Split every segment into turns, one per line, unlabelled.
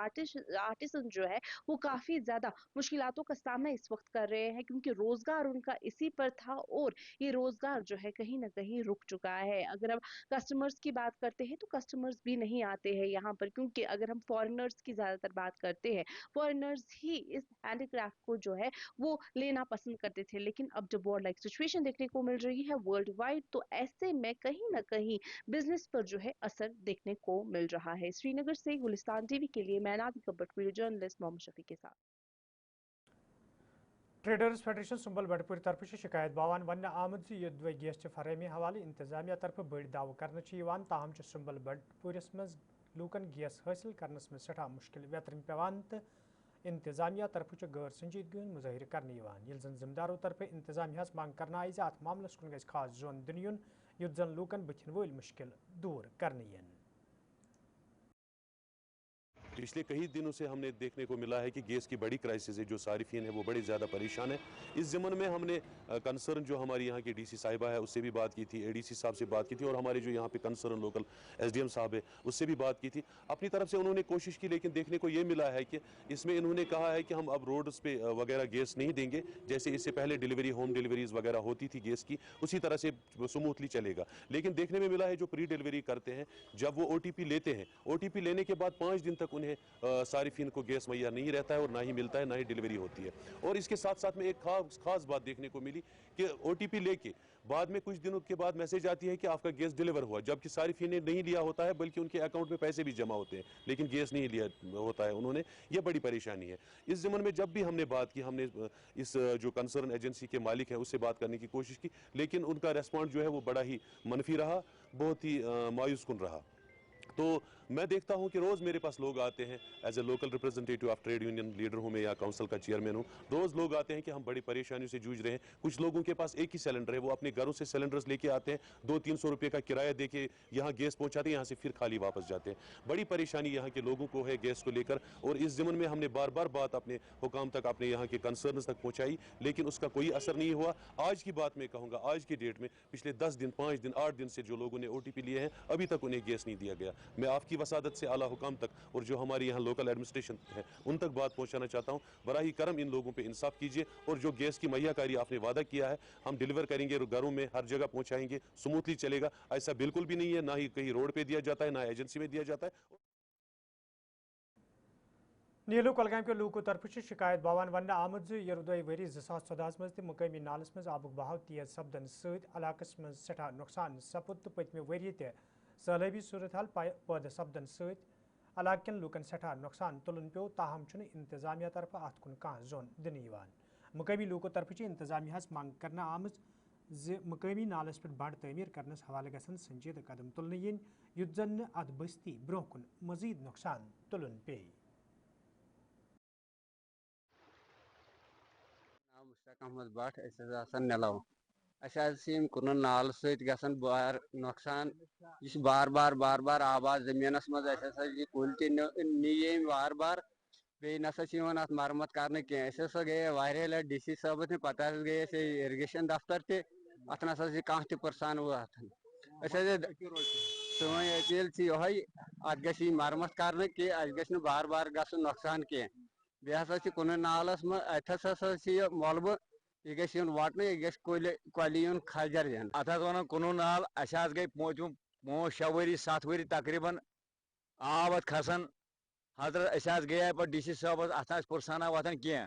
Artisan जो है वो काफ़ी ज़्यादा मुश्किलातों का सामना इस वक्त कर रहे हैं, क्योंकि रोज़गार उनका इसी पर था और ये रोज़गार जो है कहीं ना कहीं रुक चुका है। अगर हम कस्टमर्स की बात करते हैं तो कस्टमर्स भी नहीं आते हैं यहाँ पर, क्योंकि अगर हम फॉरेनर्स की ज़्यादातर बात करते हैं, फॉरेनर्स ही इस हैंडीक्राफ्ट को जो है वो लेना पसंद करते थे। लेकिन अब जब वॉर लाइक सिचुएशन देखने को मिल रही है वर्ल्ड वाइड, तो ऐसे में कहीं ना कहीं बिजनेस पर जो है असर देखने को मिल रहा है। श्रीनगर से गुलिस्तान टीवी के लिए मैं नादिया कब्बट, वीडियो जर्नलिस्ट मोहम्मद शफी के साथ।
ट्रेडर्स फेडरेशन सुंबल बटपुर तरफ शिकायत बावान वन आमद ये दुई गैस फरहमी हवाले इंतजामिया तरफ बड़ दाव कर ताहम सुंबल बटपुरस मज लूकन गैस हासिल करनस में सठा मुश्किल वेतरन पेवान तो इंतजामिया तरफ गैर संजीदगी मुजाहिर कर जन जिम्मेदारों तरफ इंतजामिया मांग कर आई अत मामलस कुन गज खास जोन दिन युन युत जन लूकन बथिन वल मुश्किल दूर करने।
पिछले कई दिनों से हमने देखने को मिला है कि गैस की बड़ी क्राइसिस है, जो सारिफिन है वो बड़े ज़्यादा परेशान है। इस ज़मन में हमने कंसर्न जो हमारी यहाँ की डीसी साहिबा है उससे भी बात की थी, एडीसी साहब से बात की थी, और हमारे जो यहाँ पे कंसर्न लोकल एसडीएम साहब है उससे भी बात की थी। अपनी तरफ से उन्होंने कोशिश की, लेकिन देखने को ये मिला है कि इसमें इन्होंने कहा है कि हम अब रोड्स पे वगैरह गैस नहीं देंगे, जैसे इससे पहले डिलीवरी होम डिलीवरीज वगैरह होती थी गैस की, उसी तरह से स्मूथली चलेगा। लेकिन देखने में मिला है जो प्री डिलीवरी करते हैं, जब वो OTP लेते हैं, OTP लेने के बाद 5 दिन तक उन्हें सारिफिन को गैस मुहैया नहीं रहता है और ना ही मिलता है, ना ही डिलीवरी होती है। और इसके साथ साथ में एक खास बात देखने को मिली कि OTP लेके बाद में कुछ दिनों के बाद मैसेज आती है कि आपका गैस डिलीवर हुआ, जबकि सारिफिन ने नहीं लिया होता है, बल्कि उनके अकाउंट में पैसे भी जमा होते हैं, लेकिन गैस नहीं लिया होता है उन्होंने। ये बड़ी परेशानी है। इस ज़मन में जब भी हमने बात की, हमने इस जो कंसर्न एजेंसी के मालिक हैं उससे बात करने की कोशिश की, लेकिन उनका रेस्पॉन्स जो है वो बड़ा ही मनफी रहा, बहुत ही मायूस कुन रहा। तो मैं देखता हूं कि रोज़ मेरे पास लोग आते हैं, as a local representative of trade union leader हूं मैं या काउंसिल का चेयरमैन हूं, रोज़ लोग आते हैं कि हम बड़ी परेशानियों से जूझ रहे हैं। कुछ लोगों के पास एक ही सिलेंडर है, वो अपने घरों से सिलेंडर्स लेके आते हैं, 200-300 रुपये का किराया देके यहाँ गैस पहुँचाते हैं, यहाँ से फिर खाली वापस जाते हैं। बड़ी परेशानी यहाँ के लोगों को है गैस को लेकर, और इस ज़मन में हमने बार बार बात अपने हुकाम तक, अपने यहाँ के कंसर्न तक पहुँचाई, लेकिन उसका कोई असर नहीं हुआ। आज की बात मैं कहूँगा, आज की डेट में पिछले 10 दिन, 5 दिन, 8 दिन से जो लोगों ने OTP लिए हैं, अभी तक उन्हें गैस नहीं दिया गया। मैं आपकी वसादत से आला हुकाम तक और जो हमारे यहाँ लोकल एडमिनिस्ट्रेशन है उन तक बात पहुँचाना चाहता हूँ, बराही करम इन लोगों पे इंसाफ कीजिए, और जो गैस की मुहैयाकारी आपने वादा किया है हम डिलीवर करेंगे, घरों में हर जगह पहुँचाएंगे, स्मूथली चलेगा, ऐसा बिल्कुल भी नहीं है। ना ही कहीं रोड पे दिया जाता है, ना एजेंसी में दिया जाता है।
नीलू कलगाम के लूको तरफ शिकायत बावान वन आमद यरुदय वरी 2014 मज मुकामी नालस मज आबुक बहाव तेज सपदन सलाकस मज सठा नुकसान सपुद तो पतमे वरी ते सैलबी सूरत हाल पैद सपदन सलाकन लूकन सठा नुकसान तुलन पे, ताहम इंतजामिया तरफ अत कुन कह जोन दिन मुकामी लूको तरफ इंतजामिया मांग करना आमज मुकामी नालस पे बड़ तमीर करनस हवाले गसन संजीद कदम तुलन युत जन अत बस्ती ब्रोह कुन मजीद नुकसान तुलन पे।
मुश्ताक अहमद भट नलाव कुन नाल सत बार नुकसान, बार बार आबाद जमीनस मज कुल नी बार बार बे नसा मरम्मत कर गए लट DC साहब पता गए इरीगेशन दफ्तर तथ नसा कह परसान सोन अपील अत ग मरम्मत कर कि बार बार गसन नुकसान कह बे हसा कुन नालस मत मोलब यह गन वटन यह गल खजर दिन अत वन कुन नाल गई 5-6 वरी 7 वरी तकरीबन आब अत खसान हजरत गए पे DC साहब अत पुरसाना वतन कह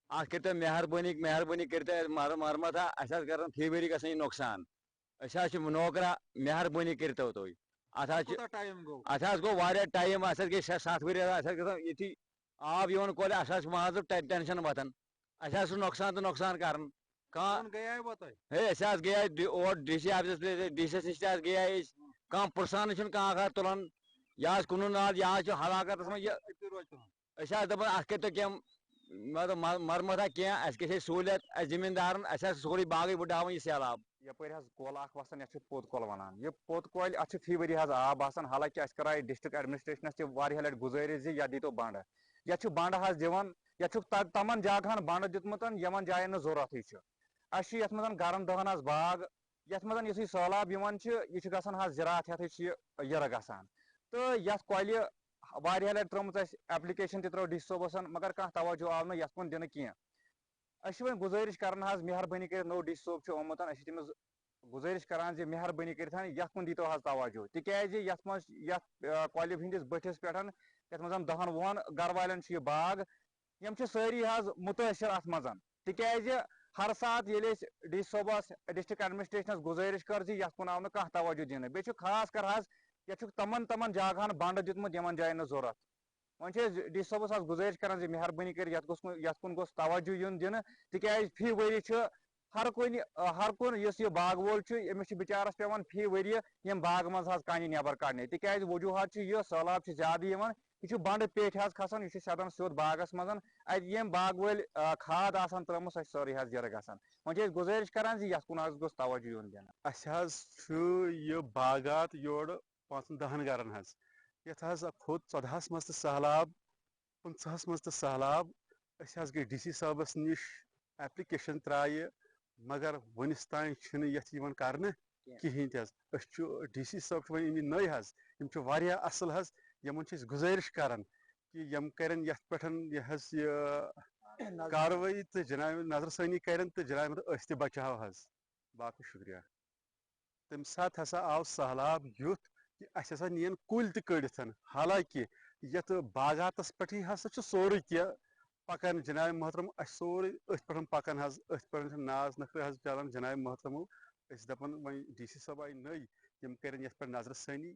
अत कर मेहरबानी कर मरम्मत कर फी वरी ग नुकसान नौकरा मेहरबानी करतो तुम अत गो टाइम अत गई 6-7 वरी ये आब यन कोल माज टेंशन वतन नुकसान तो नुकसान कर गए और DC ऑफिस DC नश गए कह पुरसान कह तुलान यह कुन नाल यह हलाकत दपान अत कर तो मतलब मरम्मत कह सहूलियत जमींदारन सोरे बाग बुढ़ावन यह सैलाब यपर कोल वसान ये पोत कोल वनान यह पोत कोल अत फी वरी आब आसान, हालांकि कराए डिस्ट्रिक्ट एडमिनिस्ट्रेशनस वारिया लट गुजारिश यह दीतो बंड ये बंड दिवान ये तमन जगहन बंड दितमुत यमन जायन जरूरत ये मज गरम दहन बाग ये मज यु सैलाब यह गसान ज़रात ये यर गसान तो ये कोल वारिया लटि त्रोमुत एप्लिकेशन ति त्रो डी सोबसन मगर कह तवज्जो आव न यथ कुन दिन किया अस वन गुजारिश करन हाज मेहरबानी कर नो डी सोब छ ओमुत अस तमिस गुजारिश करान जे मेहरबानी कर यथ कुन दीतो हाज तवज्जो तिकयाज यथ मज यथ कॉलेज हिंदिस बठिस पेठन यथ मज 10 वुहन घर वालन छ बाग यम छ सारी हाज मुतासिर अथ मज तिकयाज हर सात ये डी सोबस डिस्ट्रिक्ट एडमिनिस्ट्रेशनस गुजारिश कर यथ कुन आव न कह तवज्जो दिन बे खास कर हाज यथ तमन तमन जगहन बंड दितमुत यमन जायन जरूरत वन डी सोबस आज गुजारिश कर मेहरबानी कर यथ कुन गोस तवज्जो युन दिन तिकयाज फी वरी हर कुन यह बाग वोल अमिस बिचारस पेवान फी वरी यम बाग मज कानि नेबर कड़ने तिकयाज वजूहत यह सैलाब ज्यादा यह बंड पेट खसान यह सदन सियोद बागस मज अम बाग वल खाद आसान त्रमस सारी जर गसान वन गुजारिश करान यथ कुन गोस तवज्जो युन दिन
यह बागात योर 5-10 गरन यथ खोद 14 मज सहलाब 15 मज सहलाब गई डी सी साहबस निश एप्लिकेशन त्राय मगर वनिस तान यथ कर कहें डी सी साहब वन अमी नई असल यमन गुजारिश करान कि यम करन यथ पे कार्रवाई तो जनाब नजरसानी करन तो जनाब अस बचाव बाकी शुक्रिया तम सात हसा आव सहलाब युथ कि अस हसा नीन कुल कड़िथ हालांकि यथ बागातस पे हसा सोरे कह पकान जनाब मोहतरम सोरे अथ पे पकान अथ पे नाज नखरे चलान जनाब मोहतरमो दपान वह डी सी साहब आई नई यम करन यथ पे नजरसानी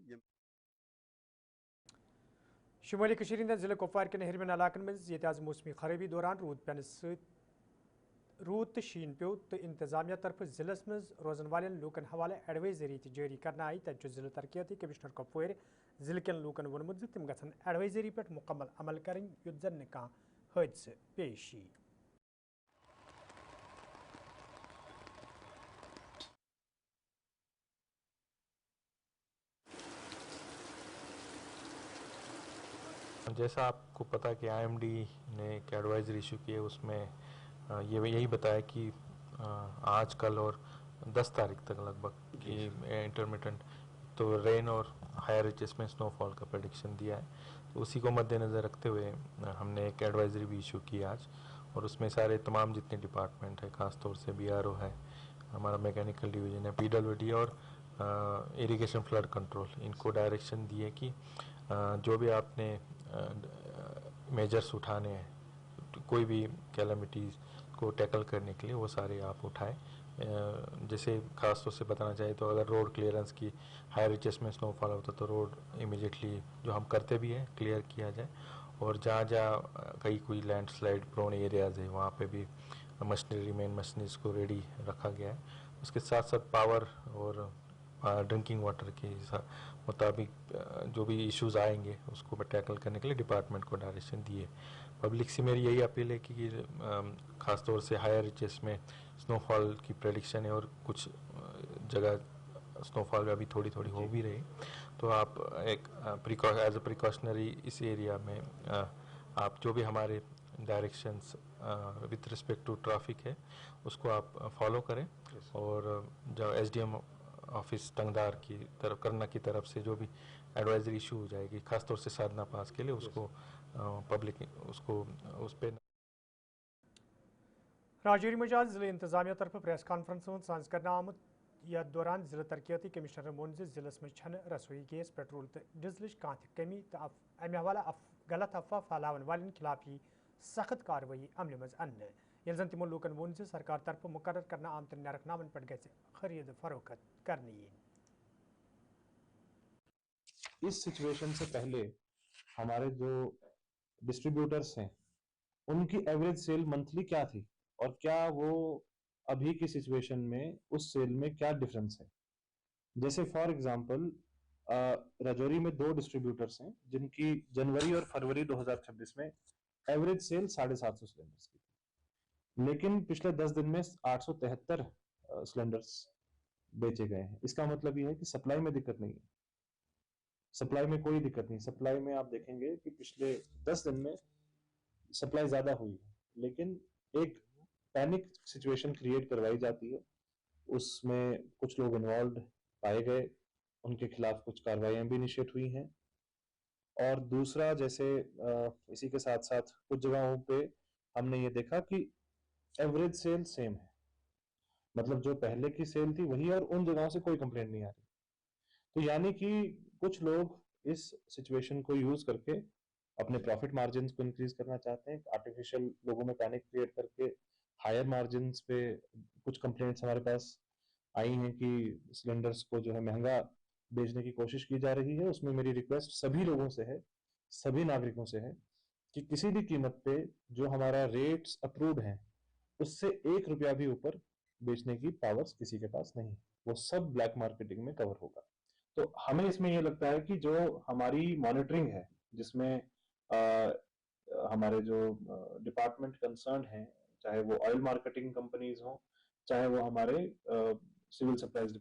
शुमाली हंद जिले कुपवार के नहरमन इलाकन मज आज मौसमी खराबी दौरान रूद पेन रूद तो शीन पे तो इंतजामिया तरफ जिलस मज रोजन वाले लूकन हवाले एडवाइजरी जारी करना आई तब जिले तरक्याती कमिश्नर कुपवार जिले के लूकन वोनमुत तम गन एडवाइजरी पे मुकम्मल अमल करें युत जन कह हादसे पेश यी
जैसा आपको पता कि IMD ने एक एडवाइजरी इशू की है उसमें ये यही बताया कि आज कल और 10 तारीख तक लगभग कि इंटरमिटेंट तो रेन और हायर रिचेस में स्नोफॉल का प्रेडिक्शन दिया है तो उसी को मद्देनज़र रखते हुए हमने एक एडवाइजरी भी इशू की आज और उसमें सारे तमाम जितने डिपार्टमेंट है ख़ासतौर से BRO है हमारा मैकेनिकल डिवीज़न है PWD और इरिगेशन फ्लड कंट्रोल इनको डायरेक्शन दिए कि जो भी आपने मेजर्स उठाने हैं कोई भी कैलामिटीज़ को टैकल करने के लिए वो सारे आप उठाएं जैसे खास तौर से बताना चाहिए तो अगर रोड क्लियरेंस की हाई रिचेस में स्नोफॉल होता तो रोड इमीडिएटली जो हम करते भी हैं क्लियर किया जाए और जहाँ जहाँ कहीं कोई लैंडस्लाइड प्रोन एरियाज़ है वहाँ पे भी मशीनरी मेन मशीनरीज को रेडी रखा गया है उसके साथ साथ पावर और ड्रिंकिंग वाटर के मुताबिक जो भी इश्यूज आएंगे उसको टैकल करने के लिए डिपार्टमेंट को डायरेक्शन दिए पब्लिक से मेरी यही अपील है कि ख़ास तौर से हायर रिचेस में स्नोफॉल की प्रेडिक्शन है और कुछ जगह स्नोफॉल अभी थोड़ी थोड़ी हो भी रही तो आप एक एज अ प्रिकॉशनरी इस एरिया में आप जो भी हमारे directions with respect to traffic है उसको आप फॉलो करें और जो SDM ऑफिस टंगदार की तरफ करना की तरफ से जो भी एडवाइजरी इशू हो जाएगी खासतौर से साधना पास के लिए उसको पब्लिक उसको उस पर
राजौरी मज जिले इंतजामिया तरफ प्रेस कॉन्फ्रेंस सांस कर आमुत यथ दौरान जिले तरक्याती कमिश्नर वोन जिलस में रसोई गैस पेट्रोल तो डीजल कह कमी तो अमे हवाला गलत अफवाह फैलावन वाले खिलाफ यी सख्त कार्रवाई अमल मज अन्न ये जन तमो लूकन वोन सरकार तरफ मुकर्रर करना आमत नरकनावन पे गि खरीद फरोख्त करने
इस सिचुएशन से पहले हमारे जो डिस्ट्रीब्यूटर्स हैं उनकी एवरेज सेल मंथली क्या थी और क्या वो अभी की सिचुएशन में उस सेल में क्या डिफरेंस है। जैसे फॉर एग्जांपल राजौरी में 2 डिस्ट्रीब्यूटर्स हैं जिनकी जनवरी और फरवरी 2026 में एवरेज सेल 750 सिलेंडर्स की थी, लेकिन पिछले 10 दिन में 873 सिलेंडर्स बेचे गए हैं। इसका मतलब ये है कि सप्लाई में दिक्कत नहीं है, सप्लाई में कोई दिक्कत नहीं। सप्लाई में आप देखेंगे कि पिछले 10 दिन में सप्लाई ज्यादा हुई है, लेकिन एक पैनिक सिचुएशन क्रिएट करवाई जाती है, उसमें कुछ लोग इन्वॉल्व पाए गए, उनके खिलाफ कुछ कार्रवाइयां भी इनिशिएट हुई हैं और दूसरा जैसे इसी के साथ साथ कुछ जगहों पे हमने ये देखा कि एवरेज सेल सेम है, मतलब जो पहले की सेल थी वही, और उन जगहों से कोई कंप्लेंट नहीं आ रही। तो यानी कि कुछ लोग इस सिचुएशन को यूज करके अपने प्रॉफिट मार्जिन को इंक्रीज करना चाहते हैं, आर्टिफिशियल लोगों में पैनिक क्रिएट करके हायर मार्जिन पे। कुछ कंप्लेंट्स हमारे पास आई हैं कि सिलेंडर्स को जो है महंगा बेचने की कोशिश की जा रही है। उसमें मेरी रिक्वेस्ट सभी लोगों से है, सभी नागरिकों से है कि किसी भी कीमत पे जो हमारा रेट्स अप्रूव्ड हैं उससे 1 रुपया भी ऊपर बेचने की पावर्स किसी के पास नहीं, वो सब ब्लैक मार्केटिंग में कवर होगा। तो हमें इसमें ये लगता है कि जो हमारी मॉनिटरिंग है, जिसमें हमारे जो डिपार्टमेंट कंसर्न हैं, चाहे वो ऑयल मार्केटिंग कंपनीज हों, चाहे वो हमारे सिविल सप्लाईज।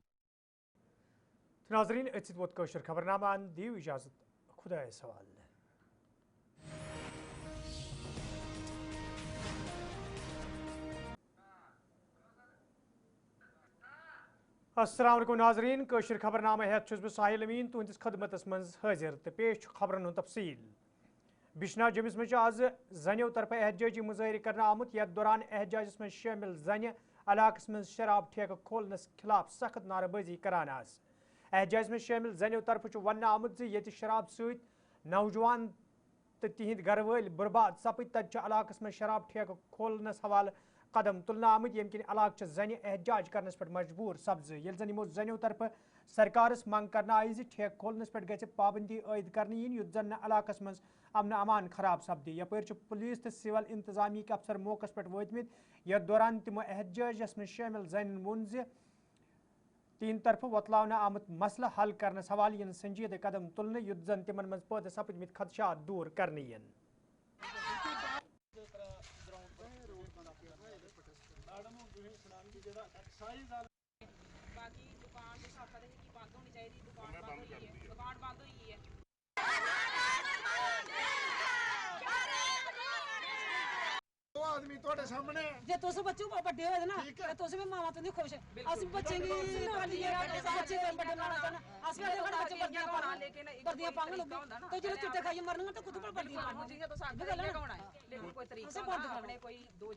नाजरीन अत वो कशर खबरनामा दियो इजाजत, खुदा सवाल। अस्सलाम वालेकुम नाजरीन, कशर खबरनामा हेत बह साहिल अमीन तुंदिस खदमतस मज हाजिर तो पेश खबरन तफसील। बिशना जमिस मज आज जनियों तरफ एहतजाजी मुजाहरे करना आमुत, यथ दौरान एहतजाजस मज शामिल जन इलाकस मज शराब ठेका खोलनस खिलाफ सख्त नारेबाजी करान आस। एहतजाज में शामिल जनियों तरफ वन आमुत ये शराब सत नौजवान तो तिहद घर वाल बर्बाद सपद, तत इलाकस में शराब ठेका खोलनस हवाले कदम तुलना आमद, यम किन इलाक जन एहतजाज करनस पे मजबूर सब्ज। ये जन यमो जनियों तरफ सरकारस मंग करना आई ठेक खोलनस पे गि पाबंदी आयद करने इन, युत जन इलाकस मज अमन अमान खराब सपदी। यपर पुलिस तो सिविल इंतजामी के अफसर मौकस पे वतमित, यथ दौरान तिमो एहतजाजस में शामिल जन वोन तीन तरफ वतलावन आमुत मसला हल करने हवाले इन संजीदा कदम तुलने, युत जन तिमन मज पैदा सपदमित खदशात दूर करने इन।
जे तुस बच्चे बड्डे होए ना ते तुस भी मावा तुंदी खुश अस बच्चे गी बच्चे बड्डे बनाना चाहना अस भी अपने बच्चे वर्दियां पांग तो जो चिट्टे खाइए मरन तो खुद पर वर्दियां पांग तो साथ में लगाना है लेकिन कोई तरीका अपने कोई दो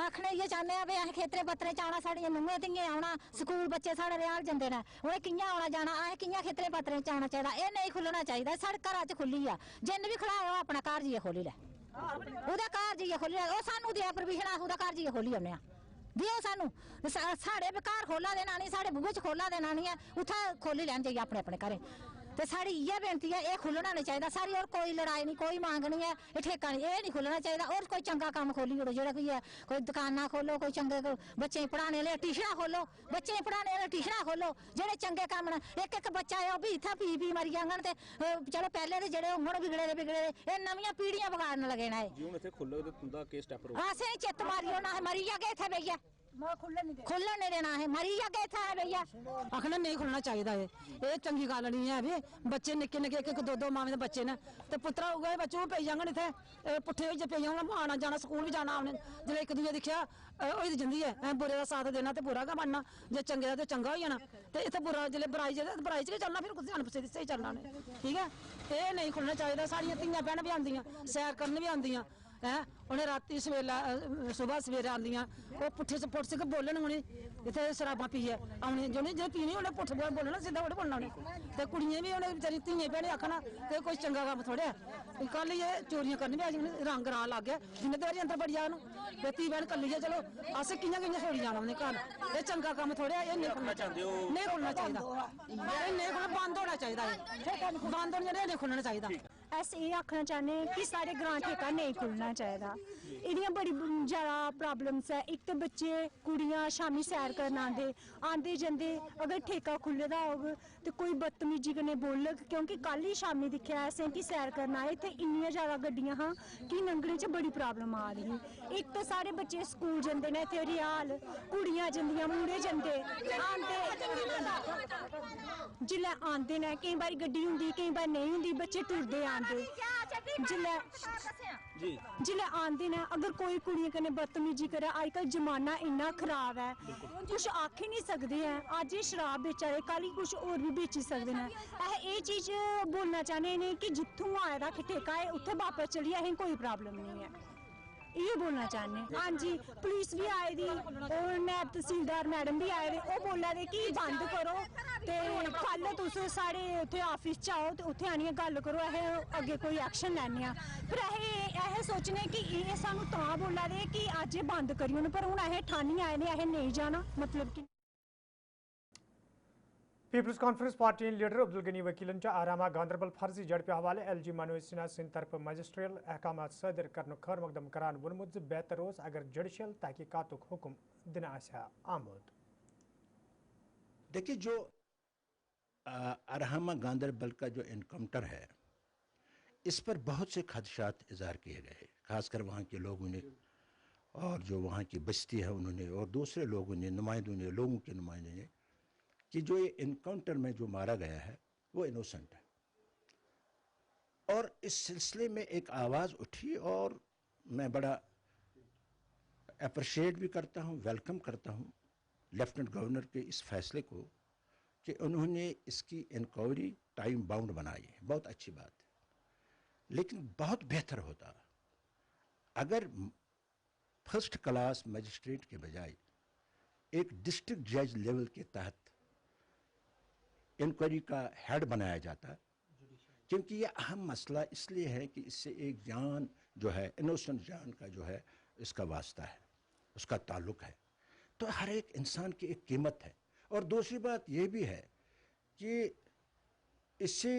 आखने ये चाहने भी अस खेतरे पत्तरे च आना, साढ़िया नूहें धियें आना, स्कूल बच्चे साढ़े रियाल जंदे ने, उ'नें कि'यां आना जाना, असें कि'यां खेतरे पत्तरे च आना चाहिदा, एह् नेईं खुल्लना चाहिदा। साढ़े घरा च खुल्ली आ, जिन्न बी खड़ाया ओह् अपना घर जाइयै खोली लै, ओह्दा घर जाइयै खोली लै, ओह् सानूं देआ परमिशन, अस ओह्दा घर जाइयै खोली औने आं, देओ सानूं। साढ़े बी घर खोला देना नहीं, साढ़े बुहे च खोला देना नहीं है, उत्थै खोली लैन जाइयै अपने अपने घरें। तो साड़ी इ'यै बेनती है, ये खुल्लना नहीं चाहिए। सारी और कोई लड़ाई नहीं, कोई मांग नहीं है, ये ठेका नहीं, ये नहीं खुल्लना चाहिए। और कोई चंगा काम खोली ओड़ो, जेह्ड़ा कोई है, कोई दुकानां खोलो, कोई चंगे बच्चें पढ़ाने आह्ले ट्यूशनां खोलो, बच्चें पढ़ाने आह्ले ट्यूशनां खोलो, जेह्ड़े चंगे कम्म न। एक एक बच्चा है ओह् भी इत्थै पी मरी जाङन, ते चलो पैह्ले दे जेह्ड़े होङन बिगड़े दे एह् नमियां पीढ़ियां बगाड़न लगे न। असें चित्त मारी ओड़ना, असें मरी जागे इत्थै बेहियै, खुल्लन नहीं देना है, मरी जागे इत्थै भैया।
आखना नहीं खुलना चाहिए, ये चंगी गल नहीं है। भी बच्चे निक्के निक्के एक दो मावे के बच्चे ने, तो पुत्तरा उगे बच्चे भी पेई जाङन इत्थे, पुट्ठे होइयै पेई जाङन, आना जाना स्कूल भी जाना उ'नें, जिसलै एक दूए दिक्खेआ होई जंदी है। बुरे का साथ देना तो बुरा गै बनना, जे चंगे दा तो चंगा होई जाना, तो इत्थे बुरा जिसलै बुराई च गै चलना, फिर कुछ स्हेई चलना उ'नें, ठीक है। एह् नहीं खुल्लना चाहिए। साढ़ियां धियां भैनां भी आंदियां, सैर करन भी आंदियां हैं, उ'नें रातीं सवेला सुबह सवेरे आंदियां, ओह् पुट्ठे पुट्ठ बोलन उ'नें इत्थे शराबां पीए औने, जि'नें पीनी उ'नें पुट्ठ बोलना, सिद्धा थोड़ी बोलना उ'नें। ते कुड़ियें भी उ'नें बेचारी धियें भैनें आखना ते कोई चंगा कम्म थोड़े है। कल ये चोरियां करन भी अज्ज रंग रां लग गया, जिन्ने देर अंदर बड़ी जान ते धी भैन कल्ली है, चलो अस कि'यां छोड़ी जाना उ'नें घर, एह् चंगा कम्म थोड़े है। एह् नहीं खुल्लना चाहिए, नहीं खुल्लना चाहिए, नहीं खुल्लना, बंद होना चाहिए, बंद होना चाहिए, नहीं खुल्लना चाहिए।
अस ये आखना चाहते हैं कि साढ़े ग्रां ठेका नहीं खुल्लना चाहिए। इहदियां बड़ी ज़्यादा प्रॉब्लम्स है। एक तो बच्चे कुड़ियां शामी सैर करन आंदे जंदे, अगर ठेका खुल्ले दा होग तो कोई बदतमीजी कन्नै बोलग, क्योंकि कल ही शामी दिक्खेआ असें कि सैर करन आए, इत्थे इन्नियां ज़्यादा गड्डियां हां कि लंघने च बड़ी प्रॉब्लम आ रही। एक तो सारे बच्चे स्कूल जंदे ने, इत्थे रियाल कुड़ियां जंदियां, मुड़े जंदे जिसलै आंदे न, केईं बारी गड्डी होंदी, केईं बार नहीं होंदी, बच्चे टुरदे आंदे
आंदे जिल्लै आंदे न अगर कोई कुड़ियें कन्नै बदतमीजी करे, अजकल जमाना इन्ना खराब है कुछ आख ही नहीं सकदे हैं। अज्ज एह् शराब बेचा दे, कल कुछ होर भी बेची सकदे न। अस एह् चीज बोलना चाहने न कि जित्थूं आए दा ठेका है उत्थे वापस चलिए, असें कोई प्रॉब्लम नहीं है, ये बोलना चाहने। हाँ जी, पुलिस भी आए दी और नायब तहसीलदार मैडम भी आए दे, ओह् बोला दे कि बंद करो ते कल तुस साढ़े उत्थे ऑफिस च आओ ते उत्थे आनियै गल्ल करो, असें अग्गे कोई एक्शन लैने आ। फिर असें सोचने कि एह् सानू तां बोला दे कि अज्ज एह् बंद करी ओड़न, पर हून असें ठानी आए ने असें नहीं जाना, मतलब कि
People's Conference party leader Abdul Gani वकीलन आरामा गांधरबल फर्जी झड़प हवाले LG मनोज सिन्हा सिंध तरफ मजिस्ट्रियल अहकाम सदर कर खैर मकदम करान वोनमुत बेहतर रोज अगर जडिशल तहकीकात हुक्म दिन आमद।
देखिए, जो अरहमा गांधरबल का जो इनकाउंटर है, इस पर बहुत से खदशात इजहार किए गए, खासकर वहाँ के लोगों ने और जो वहाँ की बस्ती है उन्होंने और दूसरे लोगों ने, नुमाइंदों ने, लोगों के नुमाइंदों ने, कि जो ये इनकाउंटर में जो मारा गया है वो इनोसेंट है। और इस सिलसिले में एक आवाज़ उठी और मैं बड़ा अप्रिशिएट भी करता हूँ, वेलकम करता हूँ लेफ्टिनेंट गवर्नर के इस फैसले को कि उन्होंने इसकी इंक्वायरी टाइम बाउंड बनाई है, बहुत अच्छी बात है। लेकिन बहुत बेहतर होता अगर फर्स्ट क्लास मजिस्ट्रेट के बजाय एक डिस्ट्रिक्ट जज लेवल के तहत इंक्वायरी का हेड बनाया जाता, क्योंकि ये अहम मसला इसलिए है कि इससे एक जान जो है, इनोसेंट जान का जो है इसका वास्ता है, उसका ताल्लुक है, तो हर एक इंसान की एक कीमत है। और दूसरी बात ये भी है कि इससे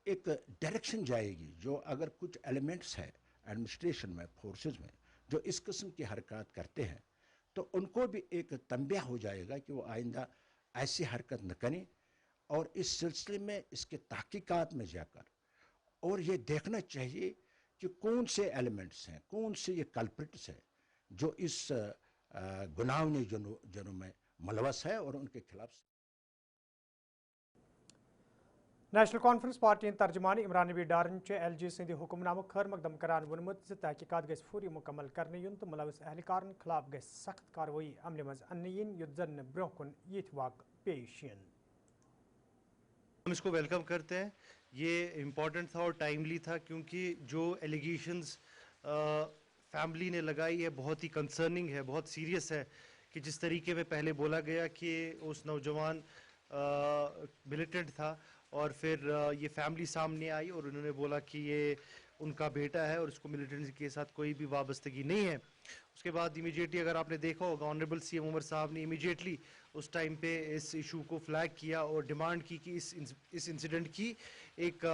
एक डायरेक्शन जाएगी, जो अगर कुछ एलिमेंट्स है एडमिनिस्ट्रेशन में, फोर्सेस में, जो इस किस्म की हरकत करते हैं, तो उनको भी एक तंबिया हो जाएगा कि वो आइंदा ऐसी हरकत न करें। और इस सिलसिले में इसके तहकीकात में जाकर और ये देखना चाहिए कि कौन से एलिमेंट्स हैं, कौन से ये कल्प्रिट्स हैं जो इस गुनाहों जुर्म में मुलवस है और उनके खिलाफ।
नेशनल कॉन्फ्रेंस पार्टी तर्जमान इमरान नबी डारन LG सिंध हुक्मनामु खैर मकदम करान वोनमुत तहकीकात गस फौरी मुकम्मल करने युन तो मुलविस अहलकारन खिलाफ गस सख्त कार्रवाई अमल मज अन्ने यिन युत जन ब्रोह कुन यिथ वाक पेश यिन।
हम इसको वेलकम करते हैं। ये इम्पॉर्टेंट था और टाइमली था, क्योंकि जो एलिगेशंस फैमिली ने लगाई है बहुत ही कंसर्निंग है, बहुत सीरियस है। कि जिस तरीके में पहले बोला गया कि उस नौजवान मिलिटेंट था और फिर ये फैमिली सामने आई और उन्होंने बोला कि ये उनका बेटा है और इसको मिलिटेंसी के साथ कोई भी वाबस्तगी नहीं है। उसके बाद इमीडिएटली अगर आपने देखा होगा ऑनरेबल CM उमर साहब ने इमीडिएटली उस टाइम पे इस इशू को फ्लैग किया और डिमांड की कि इस इंसिडेंट की एक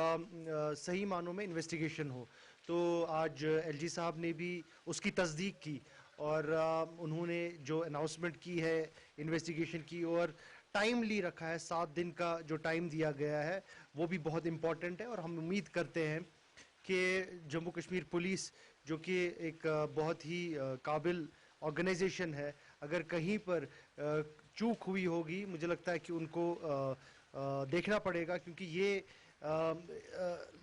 सही मानों में इन्वेस्टिगेशन हो। तो आज LG साहब ने भी उसकी तस्दीक की और उन्होंने जो अनाउंसमेंट की है इन्वेस्टिगेशन की और टाइमली रखा है, 7 दिन का जो टाइम दिया गया है वो भी बहुत इम्पॉर्टेंट है। और हम उम्मीद करते हैं कि जम्मू कश्मीर पुलिस जो कि एक बहुत ही काबिल ऑर्गेनाइजेशन है, अगर कहीं पर चूक हुई होगी मुझे लगता है कि उनको देखना पड़ेगा, क्योंकि ये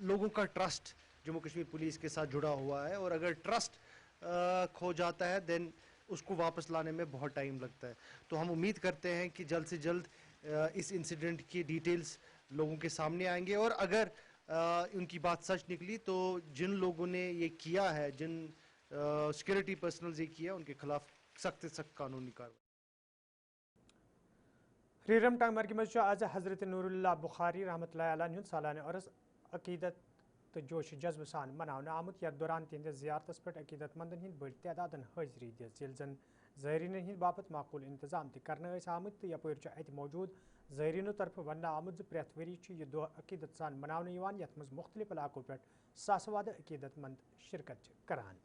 लोगों का ट्रस्ट जम्मू कश्मीर पुलिस के साथ जुड़ा हुआ है और अगर ट्रस्ट खो जाता है देन उसको वापस लाने में बहुत टाइम लगता है। तो हम उम्मीद करते हैं कि जल्द से जल्द इस इंसिडेंट की डिटेल्स लोगों के सामने आएंगे और अगर उनकी बात सच निकली तो जिन लोगों ने ये किया है, जिन सिक्योरिटी पर्सनल्स ये किया, उनके खिलाफ सख्त से सख्त कानूनी कार्रवाई।
रीरम टाइमर की मज आज हजरत नूरुल्लाह बुखारी रहमतुल्लाह अलैह हुंद सालाना अरस अकीदत तो जोश जज्ब सान मनावन आमुत। यथ दौरान तिहंद जियारतस पे अकीदतमंदन हिंद बड़ तादादन हाजिरी दिस जिल जन ज़ायरीन हिंद बापत माकूल इंतजाम तक आमुत तो यपर अत मौजूद ज़ायरीनों तरफ वन आमुत प्रेथ वरी यह दह अकीदत सान मनावन यथ मज मुख्तलिफ इलाकों पे सासवाद अकीदतमंद शिरकत करान।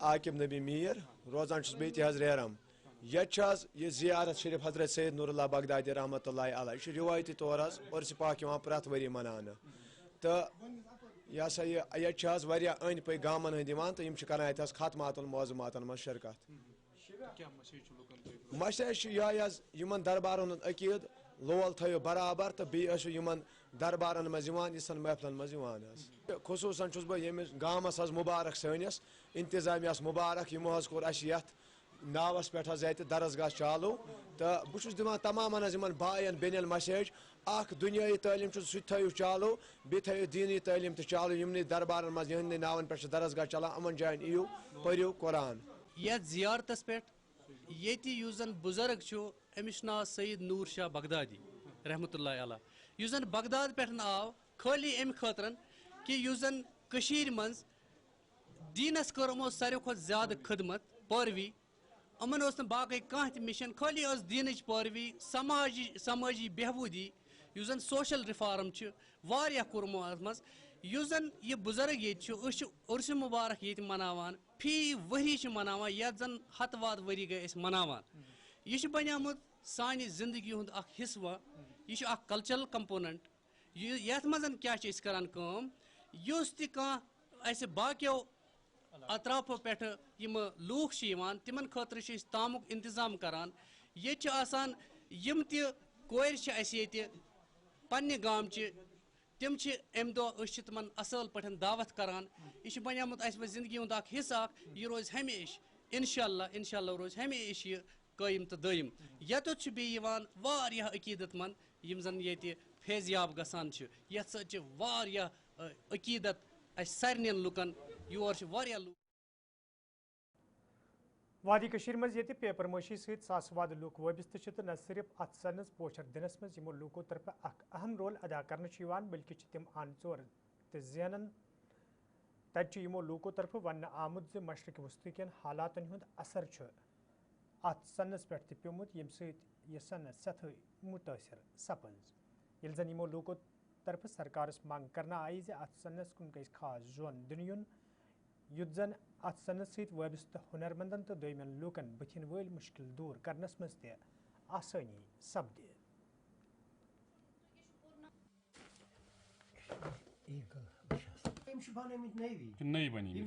عاقب نبی میر روزان چھس بیتی حض ریرم یہ زیارت شریف حضرت سید نور اللہ بغدادی رحمۃ اللہ علیہ یہ روایتی طور عرس پاک پرت وری منانے تو یہ سا یہ واریاہ أنٛدۍ پٔکۍ گامن ہٕنٛدۍ یِوان تہٕ یِم چھِ کران اتہِ حظ ختمات المعظماتن منٛز شرکت مسیج چھُ یِہوٚے حظ یِمن دربارن ہُنٛد عقیٖد لول تھٲیِو برابر تہٕ بیٚیہِ ٲسِو یِمن دربارن منٛز یِوان یِژھن محفلن منٛز یِوان حظ خصوٗصن چھُس بہٕ ییٚمِس گامس حظ مُبارک سٲنِس انتظامیہس مُبارک یِمو حظ کوٚر اَسہِ یتھ ناوس پٮ۪ٹھ حظ ییٚتہِ درسگاہ چالوٗ تہٕ بہٕ چھُس دِوان تمامن حظ یِمن بایَن بیٚنٮ۪ن مسیج اکھ دُنیٲیی تعلیٖم چھُ سُہ تہِ تھٲیِو چالوٗ بیٚیہِ تھٲیِو دیٖنی تعلیٖم تہِ چالوٗ یِمنٕے دربارن منٛز یِہنٛدنٕے ناون پٮ۪ٹھ چھِ درسگاہ چلان یِمن جاین یِیِو پٔرِو قرآن
یتھ زیارتس پٮ۪ٹھ ییٚتہِ یُس زن بُزرگ چھُ أمِس چھُ ناو سید نوٗر شاہ بغدادی رحمتہ اللہ علیہ یُس زن بغداد پٮ۪ٹھ آو خٲلی امہِ خٲطرٕ کہِ یُس زن کٔشیٖرِ منٛز دیٖنس کٔر یِمو ساروی کھۄتہٕ زیادٕ خدمت پٲروی یِمن اوس نہٕ باقٕے کانٛہہ تہِ مِشن خٲلی ٲس دیٖنٕچ پٲروی سمٲجی بہبوٗدی یُس زن سوشل رِفارم چھِ واریاہ کوٚر یِمو اتھ منٛز یُس زن یہِ بُزرگ ییٚتہِ چھُ أسۍ چھِ عُرسہِ مُبارک ییٚتہِ مناوان فی ؤری چھِ مناوان یتھ زن ہتہٕ وادٕ ؤری گٔے أسۍ مناوان یہِ چھُ بنیومُت سانہِ زندگی ہُنٛد اکھ حصہٕ وۄنۍ یہِ چھُ اکھ کلچرل کمپوننٹ یتھ منٛز کیاہ چھِ أسۍ کران کٲم یُس تہِ کانٛہہ اسہِ باقیو اطرافو پٮ۪ٹھٕ یِم لوٗکھ چھِ یِوان تِمن خٲطرٕ چھِ أسۍ تامُک انتظام کران ییٚتہِ چھِ آسان یِم تہِ کورِ چھِ اسہِ ییٚتہِ پننہِ گامچہِ تِم چھِ امہِ دۄہ أسۍ چھِ تِمن اصل پٲٹھۍ دعوت کران یہِ چھُ بنیومُت اسہِ وۄنۍ زندگی ہُنٛد اکھ حصہٕ اکھ یہِ روزِ ہمیشہِ انشاءاللہ روزِ ہمیشہِ یہِ قٲیِم تہٕ دٲیِم ییٚتٮ۪تھ چھُ بیٚیہِ یِوان واریاہ عقیٖدت منٛد یِم زن ییٚتہِ فیضیاب گژھان چھِ یتھ سۭتۍ چھِ واریاہ عقیٖدت اسہِ سارنٕے لُکن یور چھِ واریاہ لُکھ
وادی کشیر مز یہ پیپر مٲشی ست ساس واد لوک وابستہ چھ نہ صرف ات سنس پوچھر دنس مز یمو لوکو طرف اخ اہم رول ادا کرنا بلکہ تم ان ژور تو زینن تت یمو لوکو طرف ون آمت مشرق وسطی کن حالاتن ہند اثر ات سنس پہ پیومت یم ست یہ صنعت سطح متاثر سپز یل زن یمو لوکو طرف سرکارس منگ کرنا آئی ات سنس کن گھس خاص زون دن یُتھ زن ات سنس ست وابستہ ہنرمندن تو دویمن لوکن بتھن ول مشکل دور کرنس مز تہ آسانی سپدِ
نئی بنی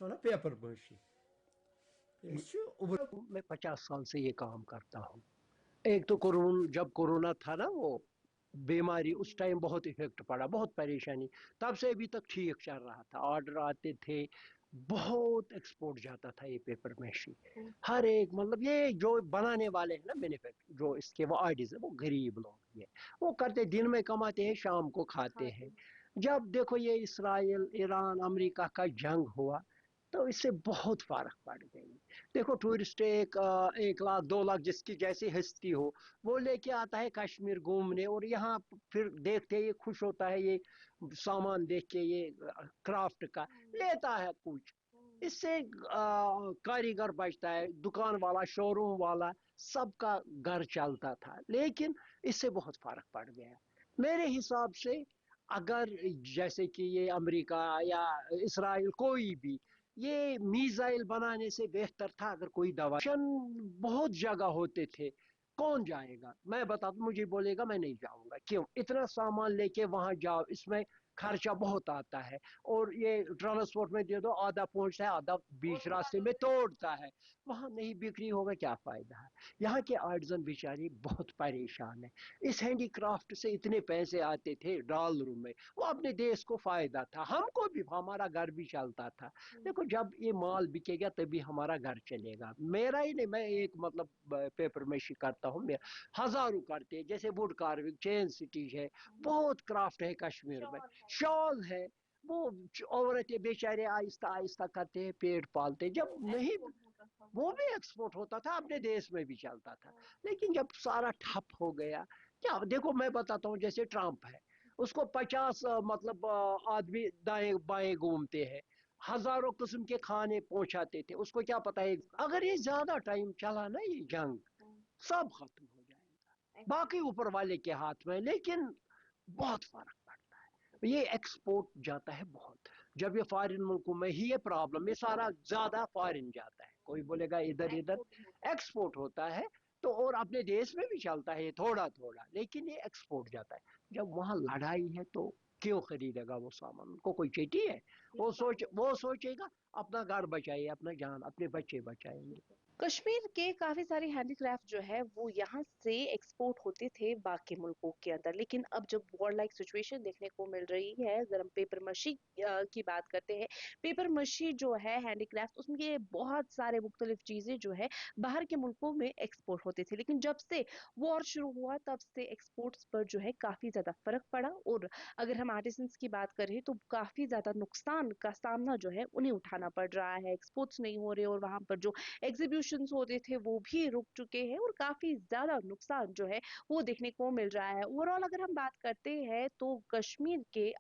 نو
پیپر مٲشی میں 50 سال سے یہ کام کرتا ہوں ایک تو جب کورونا تھا نا وہ بیماری اس ٹائم بہت افیکٹ پڑا بہت پریشانی تب سے ابھی تک ٹھیک چل رہا تھا آرڈر آتے تھے بہت ایکسپورٹ جاتا تھا یہ پیپر میشی ہر ایک مطلب یہ جو بنانے والے ہیں نا مینوفیکچر جو اس کے وہ آئیڈیز ہیں وہ غریب لوگ یہ وہ کرتے دن میں کماتے ہیں شام کو کھاتے ہیں جب دیکھو یہ اسرائیل ایران امریکہ کا جنگ ہوا تو اس سے بہت فرق پڑ گئی دیکھو ٹورسٹ ایک لاکھ 2 لاکھ جس کی جیسی ہستی ہو وہ لے کے آتا ہے کشمیر گھومنے اور یہاں پھر دیکھتے یہ خوش ہوتا ہے یہ سامان دیکھ کے یہ کرافٹ کا لیتا ہے کچھ اس سے کاریگر بچتا ہے دکان والا شو روم والا سب کا گھر چلتا تھا لیکن اس سے بہت فرق پڑ گیا میرے حساب سے اگر جیسے کہ یہ امریکہ یا اسرائیل کوئی بھی یہ میزائل بنانے سے بہتر تھا اگر کوئی دوا بہت جگہ ہوتے تھے کون جائے گا میں بتاتا ہوں مجھے بولے گا میں نہیں جاؤں گا کیوں اتنا سامان لے کے وہاں جاؤ اس میں خرچہ بہت آتا ہے اور یہ ٹرانسپورٹ میں دے دو آدھا پہنچتا ہے آدھا بیچ راستے میں توڑتا ہے وہاں نہیں بکری ہوگا کیا فائدہ ہے یہاں کے آرٹزن بیچاری بہت پریشان ہے اس ہینڈی کرافٹ سے اتنے پیسے آتے تھے ڈالروں میں وہ اپنے دیش کو فائدہ تھا ہم کو بھی ہمارا گھر بھی چلتا تھا دیکھو جب یہ مال بکے گا تبھی ہمارا گھر چلے گا میرا ہی نہیں میں ایک مطلب پیپر میشی کرتا ہوں ہزاروں کرتے ہیں جیسے ووڈ کارونگ چین سٹیچ ہے بہت کرافٹ ہے کشمیر میں شال ہے وہ عورتیں بیچارے آہستہ آہستہ کرتے ہیں پیٹ پالتے جب نہیں وہ بھی ایکسپورٹ ہوتا تھا اپنے دیش میں بھی چلتا تھا لیکن جب سارا ٹھپ ہو گیا کیا دیکھو میں بتاتا ہوں جیسے ٹرمپ ہے اس کو 50 مطلب آدمی دائیں بائیں گھومتے ہیں हजारों किस्म के खाने पहुंचाते थे, उसको क्या पता है अगर ये ज्यादा टाइम चला ना ये जंग सब खत्म हो जाएगा, बाकी ऊपर वाले के हाथ में, लेकिन बहुत फर्क पड़ता है। ये एक्सपोर्ट जाता है बहुत, जब ये फॉरेन मुल्कों में ही ये प्रॉब्लम, ये सारा ज्यादा फॉरेन जाता है, कोई बोलेगा इधर इधर एक्सपोर्ट होता है तो, और अपने देश में भी चलता है थोड़ा थोड़ा, लेकिन ये एक्सपोर्ट जाता है। जब वहाँ लड़ाई है तो क्यों खरीदेगा वो सामान, उनको कोई चीटी है, वो सोचेगा अपना घर बचाइए, अपना जान, अपने बच्चे बचाएंगे।
कश्मीर के काफी सारे हैंडीक्राफ्ट जो है वो यहाँ से एक्सपोर्ट होते थे बाकी मुल्कों के अंदर, लेकिन अब जब वॉर लाइक सिचुएशन देखने को मिल रही है, अगर हम पेपर मशी की बात करते हैं, पेपर मशी जो है हैंडीक्राफ्ट, उसमें बहुत सारे मुख्तलिफ चीजें जो है बाहर के मुल्कों में एक्सपोर्ट होते थे, लेकिन जब से वॉर शुरू हुआ तब से एक्सपोर्ट्स पर जो है काफी ज्यादा फर्क पड़ा। और अगर हम आर्टिसंस की बात करें तो काफी ज्यादा नुकसान का सामना जो है उन्हें उठाना पड़ रहा है, एक्सपोर्ट्स नहीं हो रहे और वहां पर जो एग्जीब्यूशन होते थे वो भी रुक चुके हैं और काफी ज्यादा नुकसान जो है वो देखने को मिल रहा है। ओवरऑल अगर हम बात करते हैं तो कश्मीर के